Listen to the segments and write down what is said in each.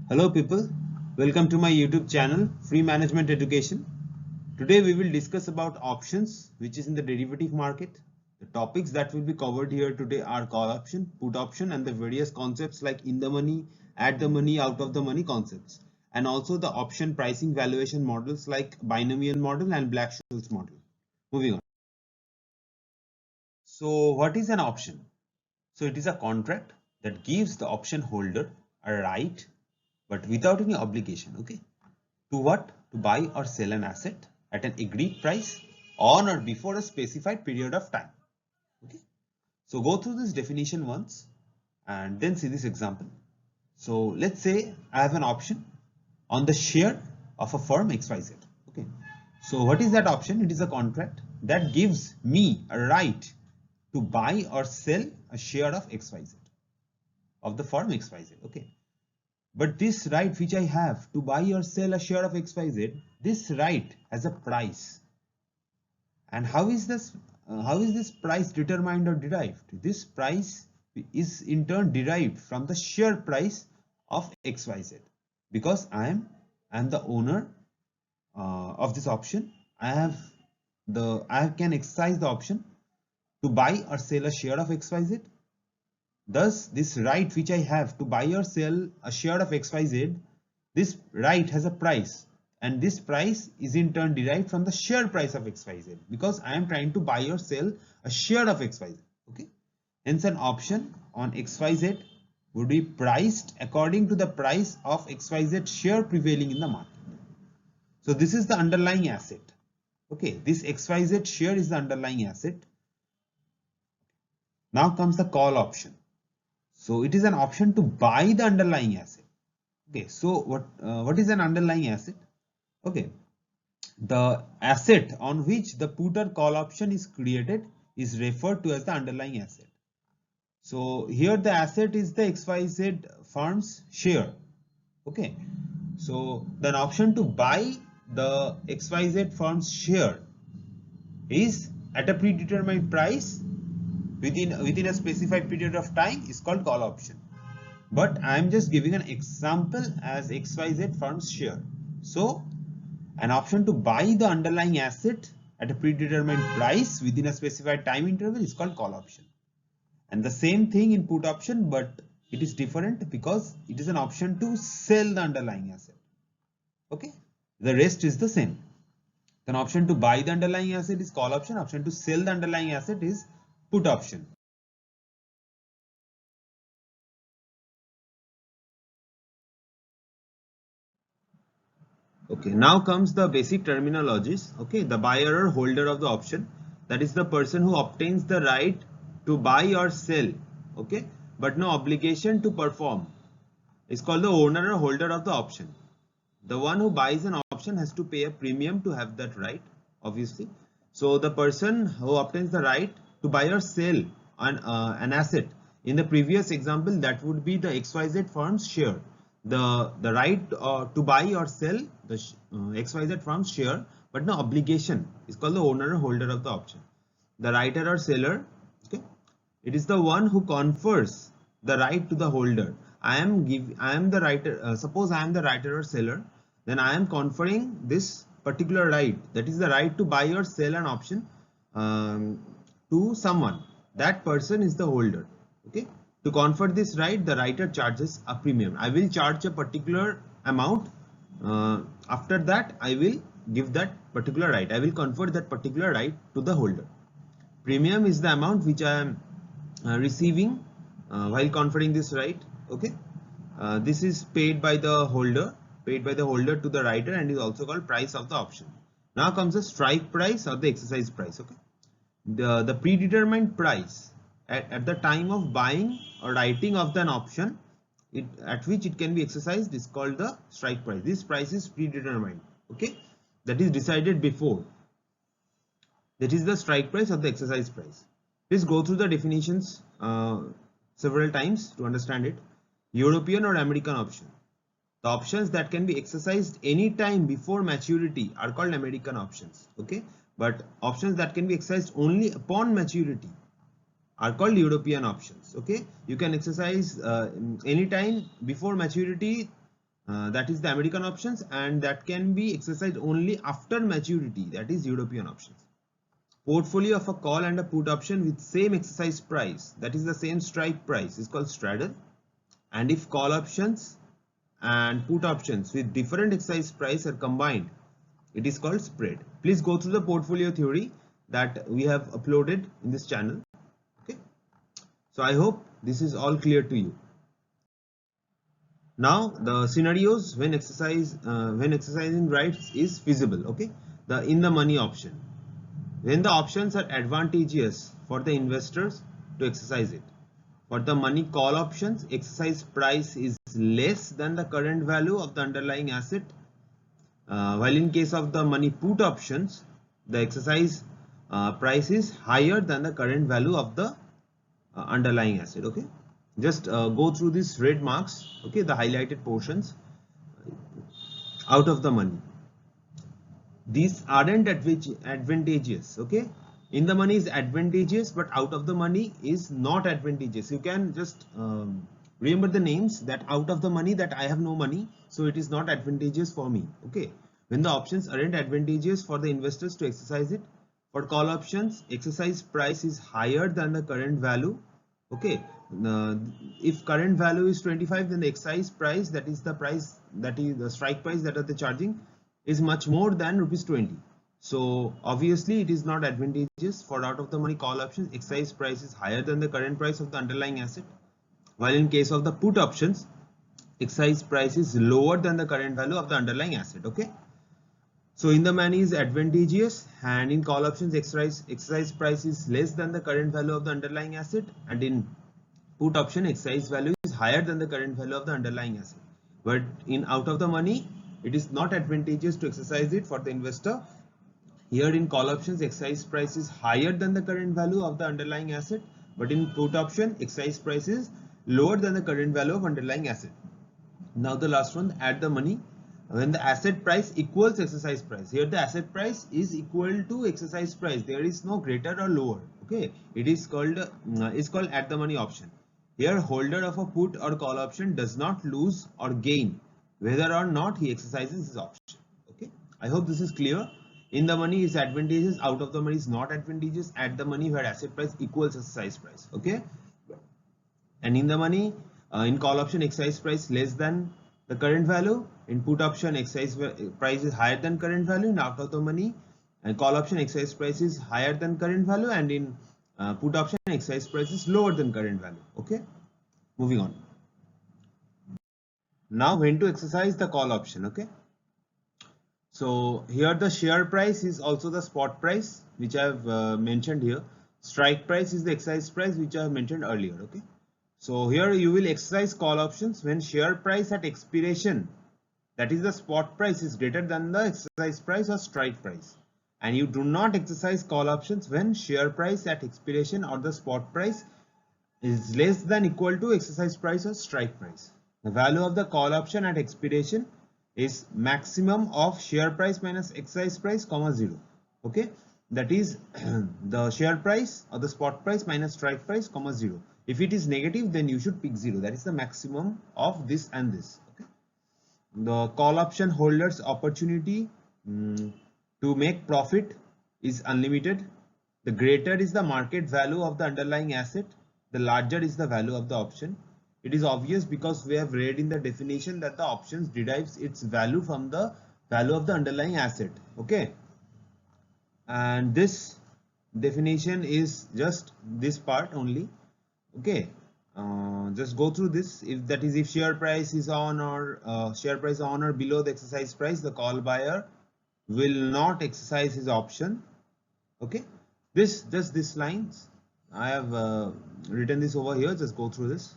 Hello people, welcome to my YouTube channel Free Management Education. Today we will discuss about options which is in the derivative market. The topics that will be covered here today are call option, put option and the various concepts like in the money, at the money, out of the money concepts, and also the option pricing valuation models like binomial model and Black-Scholes model. Moving on. So what is an option? So it is a contract that gives the option holder a right but without any obligation, okay, to what? To buy or sell an asset at an agreed price on or before a specified period of time. Okay. So go through this definition once and then see this example. So let's say I have an option on the share of a firm XYZ. Okay. So what is that option? It is a contract that gives me a right to buy or sell a share of XYZ, of the firm XYZ. Okay. But this right which I have to buy or sell a share of XYZ, this right has a price. And how is this price determined or derived? This price is in turn derived from the share price of XYZ, because I am the owner of this option. I can exercise the option to buy or sell a share of XYZ. Thus, this right which I have to buy or sell a share of XYZ, this right has a price, and this price is in turn derived from the share price of XYZ, because I am trying to buy or sell a share of XYZ. Okay. Hence, an option on XYZ would be priced according to the price of XYZ share prevailing in the market. So this is the underlying asset. Okay, this XYZ share is the underlying asset. Now comes the call option. So it is an option to buy the underlying asset. Okay, so what is an underlying asset? Okay, the asset on which the put or call option is created is referred to as the underlying asset. So here the asset is the XYZ firm's share. Okay, so the option to buy the XYZ firm's share is at a predetermined price within a specified period of time is called call option. But I am just giving an example as XYZ firm's share. So an option to buy the underlying asset at a predetermined price within a specified time interval is called call option. And the same thing in put option, but it is different because it is an option to sell the underlying asset. Okay, the rest is the same. An option to buy the underlying asset is call option. Option to sell the underlying asset is put option. Okay, now comes the basic terminologies. Okay, the buyer or holder of the option, that is the person who obtains the right to buy or sell, okay, but no obligation to perform, is called the owner or holder of the option. The one who buys an option has to pay a premium to have that right, obviously. So the person who obtains the right to buy or sell an asset, in the previous example, that would be the XYZ firm's share. The right to buy or sell the XYZ firm's share, but no obligation, is called the owner or holder of the option. The writer or seller, okay, it is the one who confers the right to the holder. I am the writer. Suppose I am the writer or seller, then I am conferring this particular right, that is the right to buy or sell an option to someone. That person is the holder. Okay. To confer this right, the writer charges a premium. I will charge a particular amount. After that, I will give that particular right. I will confer that particular right to the holder. Premium is the amount which I am receiving while conferring this right. Okay. This is paid by the holder to the writer, and is also called price of the option. Now comes the strike price or the exercise price. Okay. The predetermined price at the time of buying or writing of an option, at which it can be exercised, is called the strike price. This price is predetermined. Okay, that is decided before. That is the strike price or the exercise price. Please go through the definitions several times to understand it. European or American option. The options that can be exercised any time before maturity are called American options. Okay, but options that can be exercised only upon maturity are called European options. Okay, you can exercise anytime before maturity that is the American options, and that can be exercised only after maturity, that is European options. Portfolio of a call and a put option with same exercise price, that is the same strike price, is called straddle. And if call options and put options with different exercise price are combined, it is called spread. Please go through the portfolio theory that we have uploaded in this channel. Okay, so I hope this is all clear to you. Now the scenarios when exercising rights is feasible. Okay, the in the money option, when the options are advantageous for the investors to exercise it. For the money call options, exercise price is less than the current value of the underlying asset, while in case of the money put options, the exercise price is higher than the current value of the underlying asset. Okay, just go through these red marks, okay, the highlighted portions. Out of the money, these aren't advantageous. Okay, in the money is advantageous, but out of the money is not advantageous. You can just remember the names, that out of the money, that I have no money, so it is not advantageous for me. Okay, when the options aren't advantageous for the investors to exercise it. For call options, exercise price is higher than the current value. Okay, if current value is 25, then the exercise price, that is the price, that is the strike price that are they charging, is much more than rupees 20. So obviously it is not advantageous. For out of the money call options, exercise price is higher than the current price of the underlying asset, while in case of the put options, exercise price is lower than the current value of the underlying asset. Okay, so in the money is advantageous, and in call options, exercise price is less than the current value of the underlying asset, and in put option, exercise value is higher than the current value of the underlying asset. But in out of the money, it is not advantageous to exercise it for the investor. Here in call options, exercise price is higher than the current value of the underlying asset, but in put option, exercise price is lower than the current value of underlying asset. Now the last one, at the money, when the asset price equals exercise price. Here the asset price is equal to exercise price. There is no greater or lower. Okay, it is called at the money option. Here holder of a put or call option does not lose or gain whether or not he exercises his option. Okay, I hope this is clear. In the money is advantageous, out of the money is not advantageous, at the money where asset price equals exercise price. Okay, and in the money, in call option, exercise price less than the current value. In put option, exercise price is higher than current value. In out of the money and call option, exercise price is higher than current value, and in put option, exercise price is lower than current value. Okay, moving on. Now when to exercise the call option. Okay, so here the share price is also the spot price, which I have mentioned here. Strike price is the exercise price, which I have mentioned earlier. Okay, so here you will exercise call options when share price at expiration, that is the spot price, is greater than the exercise price or strike price. And you do not exercise call options when share price at expiration or the spot price is less than equal to exercise price or strike price. The value of the call option at expiration is maximum of share price minus exercise price, comma 0. Okay, that is the share price or the spot price minus strike price, comma 0. If it is negative, then you should pick 0. That is the maximum of this and this. Okay, the call option holders opportunity to make profit is unlimited. The greater is the market value of the underlying asset, the larger is the value of the option. It is obvious because we have read in the definition that the options derives its value from the value of the underlying asset. Okay, and this definition is just this part only. Okay, just go through this. If share price is on or share price on or below the exercise price, the call buyer will not exercise his option. Okay, just this lines I have written this over here. Just go through this.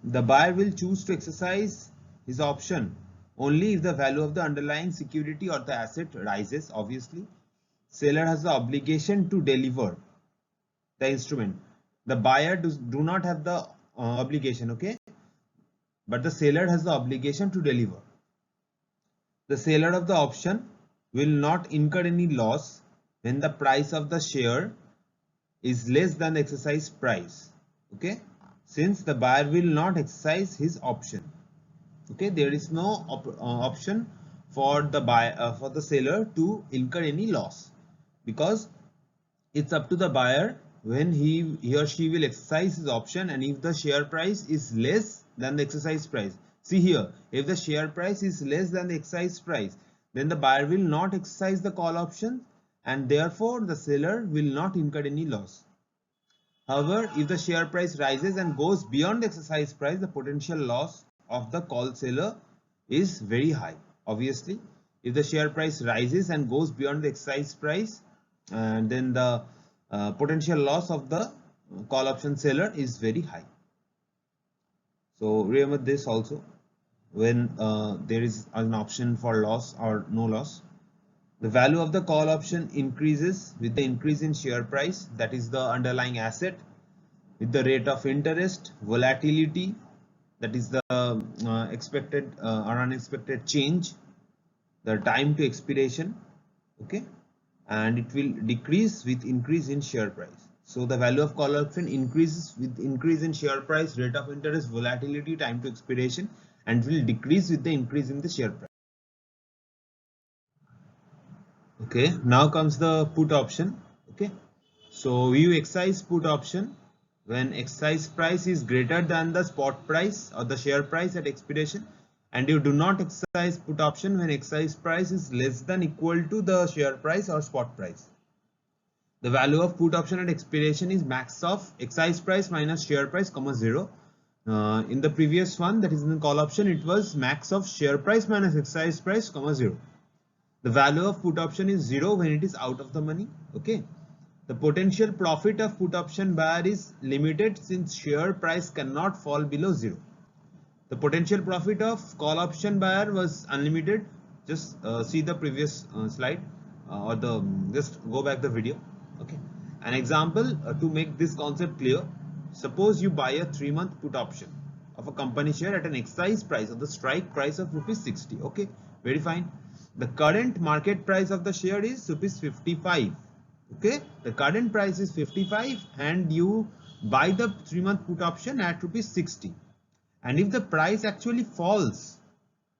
The buyer will choose to exercise his option only if the value of the underlying security or the asset rises. Obviously, seller has the obligation to deliver the instrument. The buyer do not have the obligation. Okay, but the seller has the obligation to deliver. The seller of the option will not incur any loss when the price of the share is less than the exercise price. Okay, since the buyer will not exercise his option. Okay, there is no option for the seller to incur any loss, because it's up to the buyer when he or she will exercise his option, and if the share price is less than the exercise price. See here, if the share price is less than the exercise price, then the buyer will not exercise the call option, and therefore the seller will not incur any loss. However, if the share price rises and goes beyond the exercise price, the potential loss of the call seller is very high. Obviously, if the share price rises and goes beyond the exercise price, then the potential loss of the call option seller is very high. So remember this also, when there is an option for loss or no loss. The value of the call option increases with the increase in share price, that is the underlying asset, with the rate of interest, volatility, that is the expected or unexpected change, the time to expiration, okay, and it will decrease with increase in share price. So the value of call option increases with increase in share price, rate of interest, volatility, time to expiration, and will decrease with the increase in the share price. Okay, now comes the put option. Okay, so you exercise put option when exercise price is greater than the spot price or the share price at expiration, and you do not exercise put option when exercise price is less than equal to the share price or spot price. The value of put option at expiration is max of exercise price minus share price, comma 0. In the previous one, that is in the call option, it was max of share price minus exercise price, comma 0. The value of put option is 0 when it is out of the money. Okay. The potential profit of put option buyer is limited since share price cannot fall below 0. The potential profit of call option buyer was unlimited. Just see the previous slide or just go back the video. Okay. An example to make this concept clear. Suppose you buy a 3-month put option of a company share at an exercise price of the strike price of ₹60. Okay. Very fine. The current market price of the share is ₹55. Okay, the current price is 55 and you buy the 3-month put option at ₹60. And if the price actually falls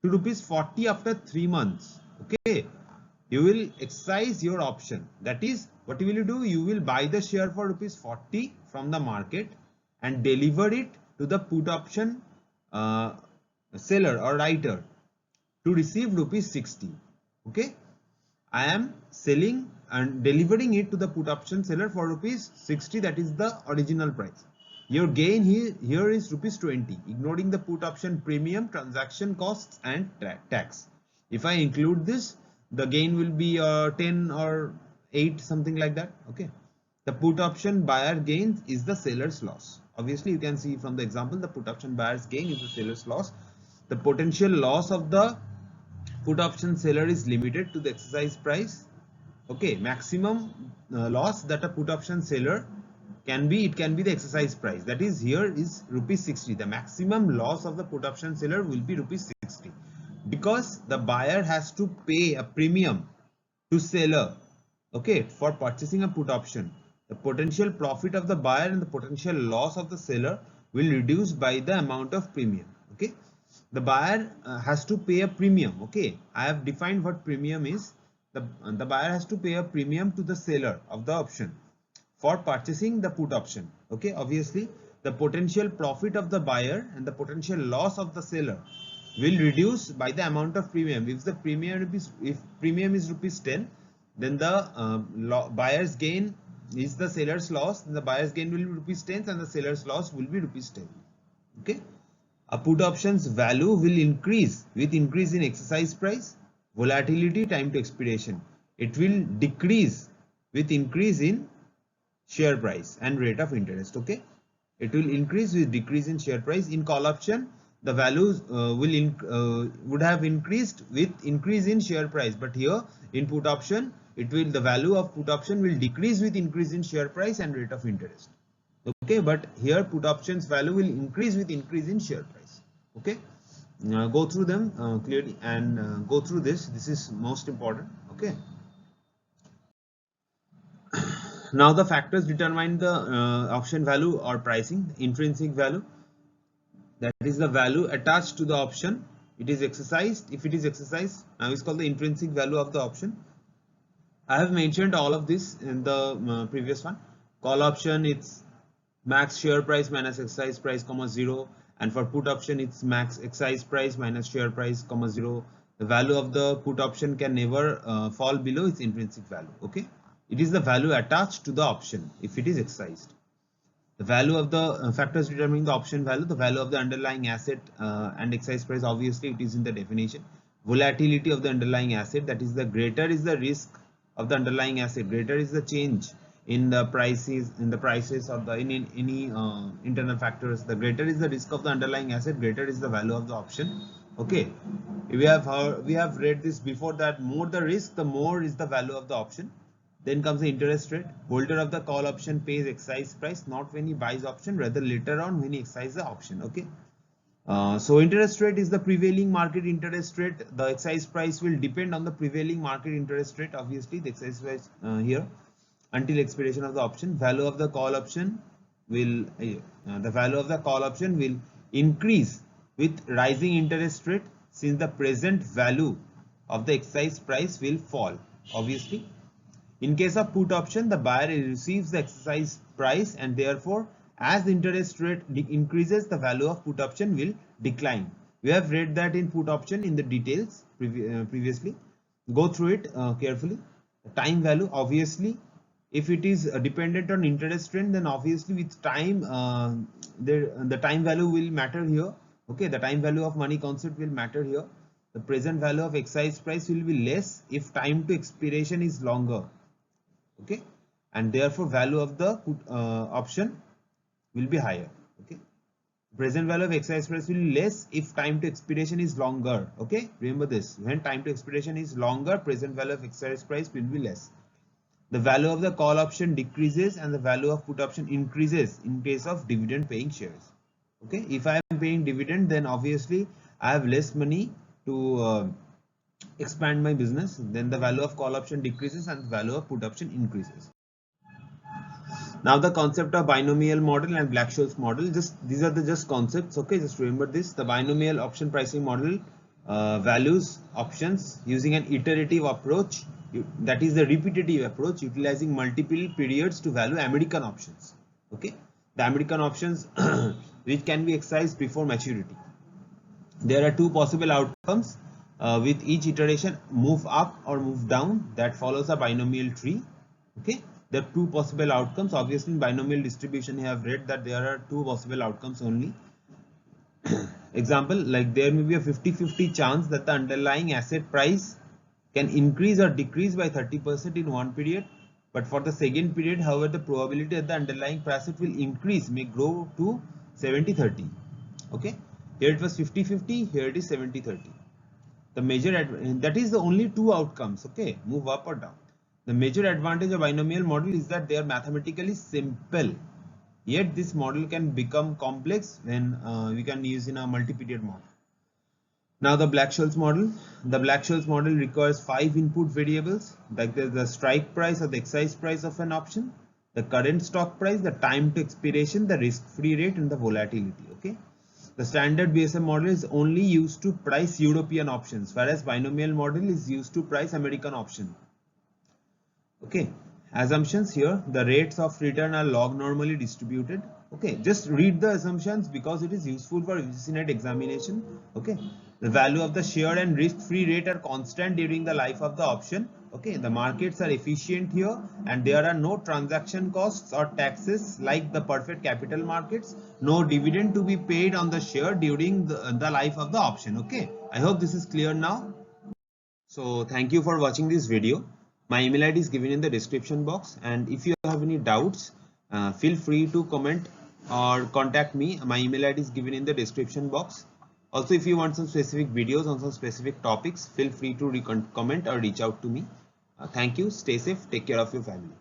to ₹40 after 3 months, okay, you will exercise your option. That is, what will you do? You will buy the share for ₹40 from the market and deliver it to the put option seller or writer to receive ₹60. Okay, I am selling and delivering it to the put option seller for ₹60, that is the original price. Your gain here is ₹20, ignoring the put option premium, transaction costs and tax. If I include this, the gain will be 10 or 8, something like that. Okay, the put option buyer gains is the seller's loss. Obviously, you can see from the example, the put option buyer's gain is the seller's loss. The potential loss of the put option seller is limited to the exercise price. Okay, maximum loss that a put option seller can be the exercise price. That is, here is ₹60. The maximum loss of the put option seller will be ₹60, because the buyer has to pay a premium to seller, okay, for purchasing a put option. The potential profit of the buyer and the potential loss of the seller will reduce by the amount of premium. Okay, the buyer has to pay a premium. Okay, I have defined what premium is. The buyer has to pay a premium to the seller of the option for purchasing the put option. Okay, obviously the potential profit of the buyer and the potential loss of the seller will reduce by the amount of premium. If the premium is ₹10, then the buyer's gain is the seller's loss, and the buyer's gain will be ₹10 and the seller's loss will be ₹10. Okay, a put option's value will increase with increase in exercise price, volatility, time to expiration. It will decrease with increase in share price and rate of interest. Okay, it will increase with decrease in share price. In call option, the values would have increased with increase in share price, but here in put option, the value of put option will decrease with increase in share price and rate of interest. Okay, but here put options value will increase with increase in share price. Okay, go through them clearly and go through this. This is most important. Okay. Now the factors determine the option value or pricing. Intrinsic value, that is the value attached to the option it is exercised. If it is exercised, now it's called the intrinsic value of the option. I have mentioned all of this in the previous one. Call option, it's max share price minus exercise price, comma 0, and for put option it's max exercise price minus share price, comma 0. The value of the put option can never fall below its intrinsic value. Okay, it is the value attached to the option if it is exercised. The value of the factors determining the option value, the value of the underlying asset and exercise price, obviously it is in the definition. Volatility of the underlying asset, that is, the greater is the risk of the underlying asset, greater is the change in the prices, or the in any internal factors, the greater is the risk of the underlying asset, greater is the value of the option. Okay, we have read this before, that more the risk, the more is the value of the option. Then comes the interest rate. Holder of the call option pays exercise price not when he buys option, rather later on when he exercises the option. Okay. So interest rate is the prevailing market interest rate. The exercise price will depend on the prevailing market interest rate. Obviously, the exercise price here until expiration of the option. Value of the call option will increase with rising interest rate, since the present value of the exercise price will fall. Obviously, in case of put option, the buyer receives the exercise price, and therefore, as the interest rate increases, the value of put option will decline. We have read that in put option in the details previously. Go through it carefully. The time value, obviously, if it is dependent on interest rate, then obviously with time, the time value will matter here. Okay, the time value of money concept will matter here. The present value of exercise price will be less if time to expiration is longer. Okay, and therefore value of the put option will be higher. Okay, present value of exercise price will be less if time to expiration is longer. Okay, remember this, when time to expiration is longer, present value of exercise price will be less. The value of the call option decreases and the value of put option increases in case of dividend paying shares. Okay, if I am paying dividend, then obviously I have less money to expand my business, then the value of call option decreases and the value of put option increases. Now the concept of binomial model and Black-Scholes model, these are the just concepts. Okay, just remember this. The binomial option pricing model values options using an iterative approach, that is the repetitive approach, utilizing multiple periods to value American options. Okay, the American options which can be exercised before maturity. There are two possible outcomes with each iteration, move up or move down, that follows a binomial tree. Okay, there are two possible outcomes. Obviously in binomial distribution you have read that there are two possible outcomes only. Example, like there may be a 50-50 chance that the underlying asset price can increase or decrease by 30% in one period, but for the second period, however, the probability that the underlying asset will increase may grow to 70-30. Okay, here it was 50-50, here it is 70-30. The major that is the only two outcomes. Okay, move up or down. The major advantage of binomial model is that they are mathematically simple, yet this model can become complex when we can use in a multi-period model. Now the Black-Scholes model. The Black-Scholes model requires 5 input variables, like the strike price or the exercise price of an option, the current stock price, the time to expiration, the risk-free rate, and the volatility. Okay, the standard BSM model is only used to price European options, whereas binomial model is used to price American option. Okay, assumptions here, the rates of return are log normally distributed. Okay, just read the assumptions because it is useful for UGC NET examination. Okay, the value of the share and risk-free rate are constant during the life of the option. Okay, the markets are efficient here and there are no transaction costs or taxes like the perfect capital markets. No dividend to be paid on the share during the life of the option. Okay, I hope this is clear now. So thank you for watching this video. My email ID is given in the description box, and if you have any doubts, feel free to comment or contact me. My email ID is given in the description box. Also, if you want some specific videos on some specific topics, feel free to comment or reach out to me. Thank you. Stay safe. Take care of your family.